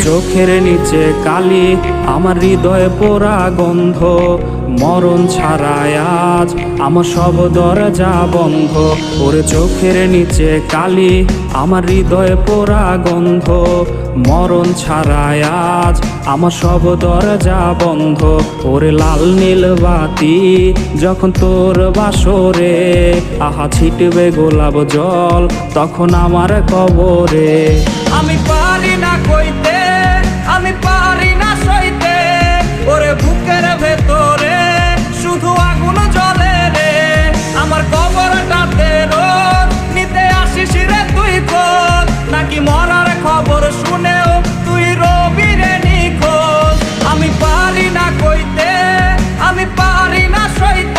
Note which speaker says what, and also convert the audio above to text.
Speaker 1: চোখের নিচে কালি, আমার হৃদয়ে পোড়া গন্ধ। মরণ ছাড়াই আজ আমার সব দরজা বন্ধ। ওরে চোখের নিচে কালি, আমার হৃদয়ে পোড়া গন্ধ। মরণ ছাড়াই আজ আমার সব দরজা বন্ধ। ওরে লাল নীল বাতি যখন তোর বাসরে, আহা ছিটবে গোলাপ জল তখন আমার কবরে।
Speaker 2: আমি পারি না কইতে, আমি পারি না সইতে, ওরে বুকের ভেতরে শুধু আগুন জ্বলে রে। আমার কবরটাতে